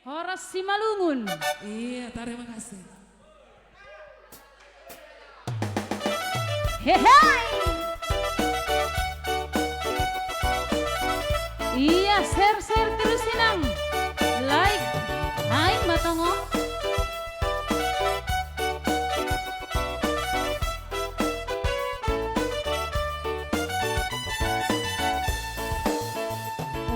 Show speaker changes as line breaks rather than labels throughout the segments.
Horas Simalungun.
Iya, terima kasih.
Hehai. Iya, share terus sinang. Like. Hai Matongo.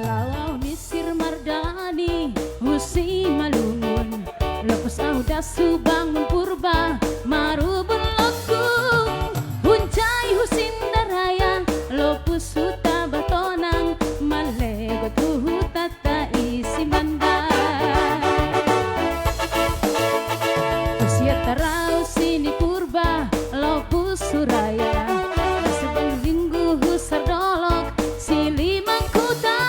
Lalau Misir Mardani Husi Malungun Lepas audas bangun purba Marubun lokung Huncai Husin Daraya Lopus huta batonang Malego tuhu tata isi bandar Usia tarau sini purba Lopus suraya Sebang ringgu husar dolok Silima kuta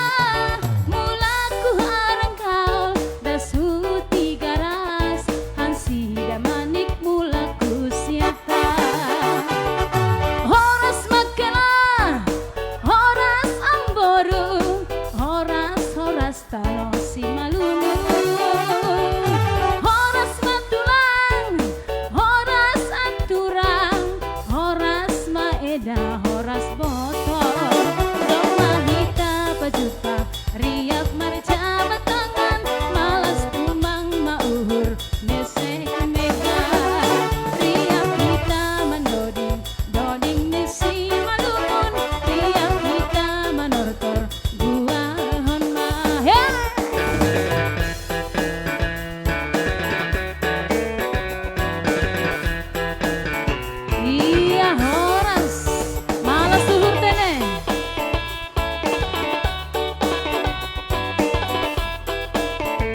Mulaku harang kau Dasu tiga ras Hansi damanik mulaku siata Horas makela Horas amboru Horas tano si malunu Horas matulang Horas aturang Horas maeda Horas botol Doma hita pajupa Riak marca batangan Malas tumang mauhur Nesek mega Riak hita mandoding Doding nisi malungun Riak hita manortor Gua honma Iya horas Malas tuhur tene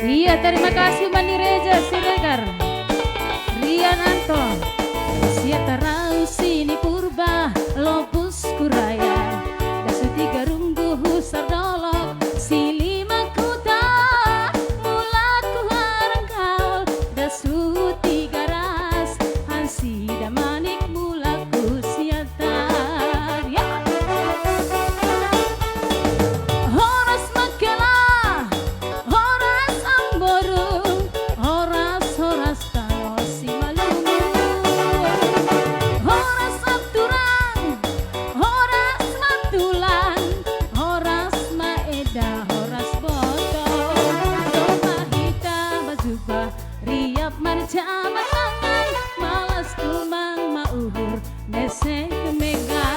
Iya terima kasih Mani Reza Siregar Rian Anton Usia tarau sini purba Lopus kuraya Dasu tiga runggu husar dolok Silima kuta Mulaku harang kau Dasu tiga ras Hansi damanik mulaku siatar Ya Horas makela Horas amboru Horas tano si malungu Horas abturang Horas matulan Horas maeda Horas botol Doma hita bajuba Riap marca batangan Malas tumang mauhur Nesek mega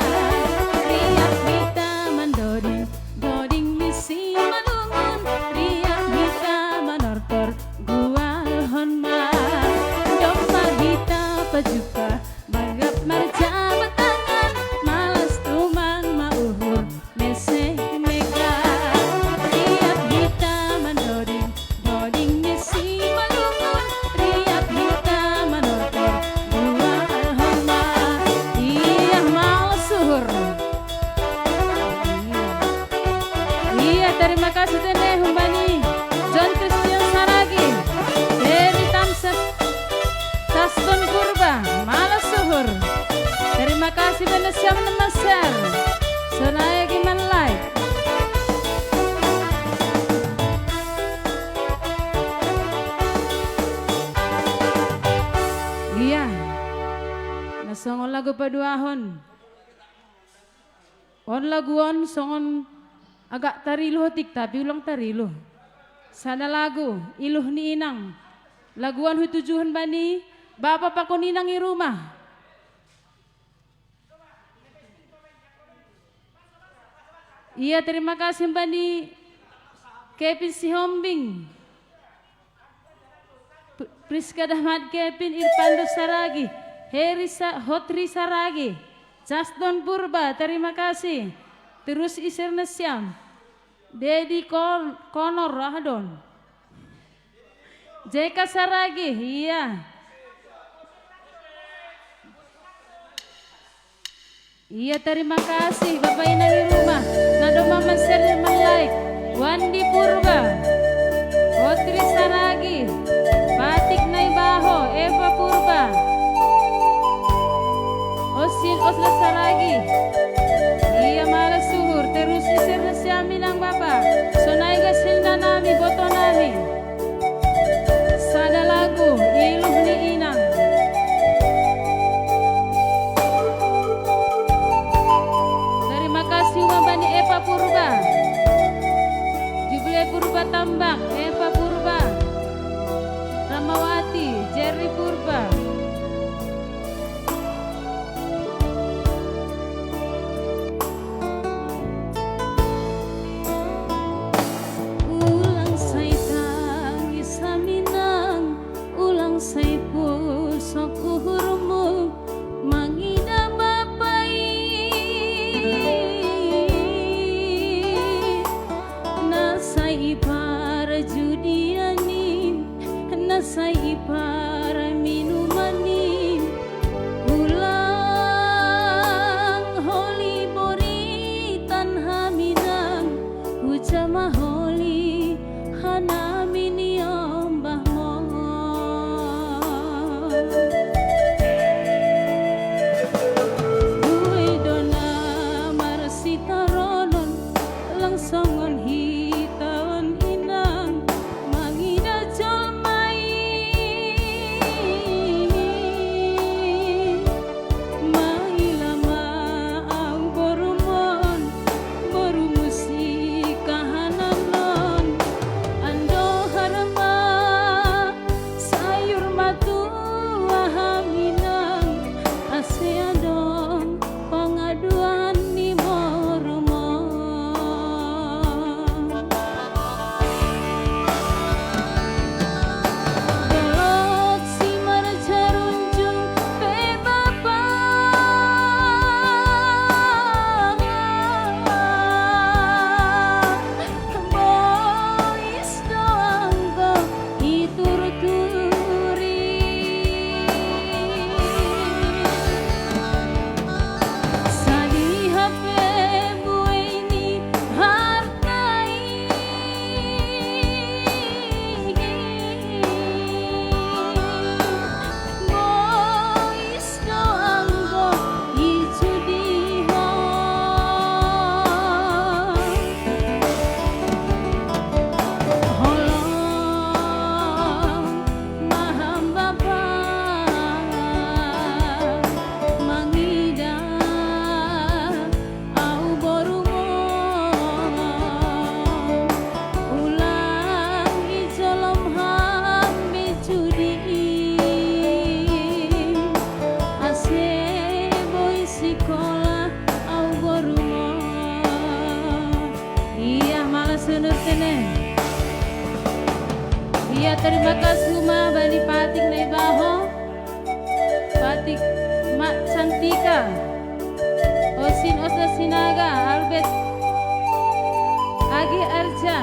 Riap hita mandoding Doding misi malungun Riap hita manortor Gua honma Doma hita pajupa Magap marca batangan Malas tumang mauhur Nesek mega Riap hita mandoding Doding misi malungun Riap hita manortor Gua honma Iya mau suhur Iya terima kasih Tene Humbani John Christian Saragi Dewi Tamsep Taston Purba Malas suhur Terima kasih Venesia Menemasel Sonaya Giman Live Iya Nasongon lagu paduahon On laguan songon agak tariluh hotik tapi ulang tariluh. Sana lagu iluh ni inang. Laguan hutujuhan bani Bapak pakon inang i rumah. Iya terima kasih bani Kevin Sihombing. Priska Dahmad Kevin Irpando Saragi. Hotri Saragi. Jasdon Purba, terima kasih. Terus Isir Nesyam. Dedi Konor Rahadon. Jeka Saragi, iya. Iya terima kasih Bapak Ina di rumah. Nado Mama Serman Like. Wandi Purba. Hotri Saragi. Batik Naibaho, Eva Purba. Osin Osla Saragi. Iya malas suhur terus isir na siya minang Bapak. Sonay gasil na nami boto nami. sai para minumani ulang holi boritan haminang hujama holi hanamini ombah mo dona marasita ronon langsongon hitawan inang mangida jolmai mailama ang borumon boru musik kahananon ando harama sayur matu ahaminang aseadong pengaduan ni borumon belok si marjarunjung pe bapa bois doanggo itur turi sadi hape bueni hartai bois doanggo ijudiho holong maham bapa mangida au borumon ulang ijolom hambe judi ase boy sekolah au borumon iya malas senurtene. Iya terima kasih Ma Bani Patik Naibaho Patik Mak Cantika Osin Osa Sinaga Albert Agi Arja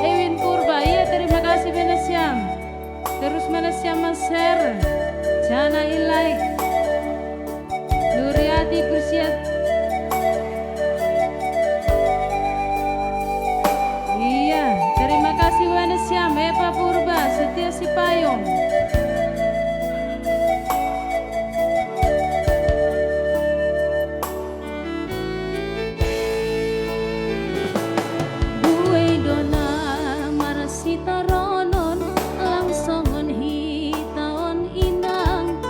Ewin Purba. Iya terima kasih Benesyam terus Benesyam Maser Jana Ilai Nuriati Kursiat. Iya, terima kasih Wanesyam, Eva Purba, Setia Sipayung. Buwe dona marasita ronon langsongon hitaon inang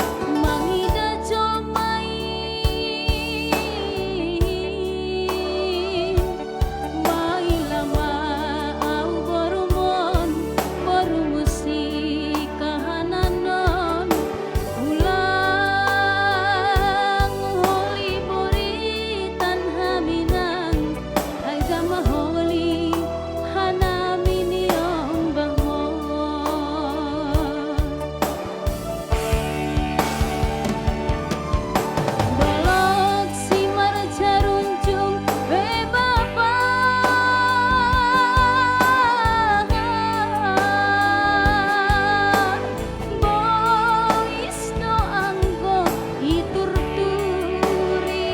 mangida jomai mailama au borumon boru musik kahananon ulang holi boritan haminang agama holi hanamini ombah mo balok si marjarunjung pe bapa bois doanggo itur turi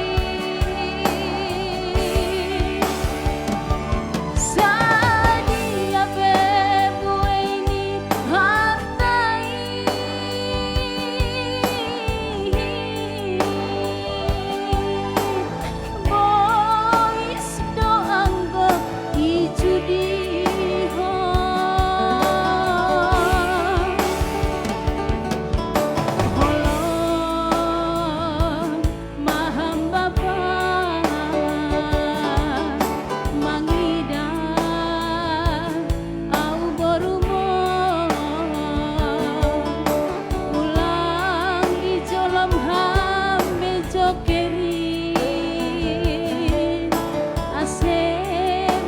sadia pe bueni hartai bois doanggo ijudiho holong maham bapa mangida au borumon ulang ijolom hambe jokeri ase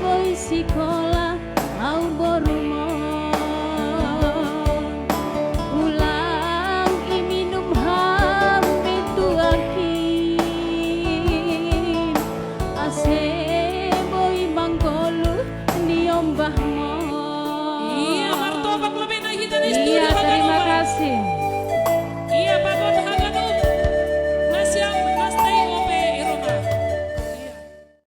boy siko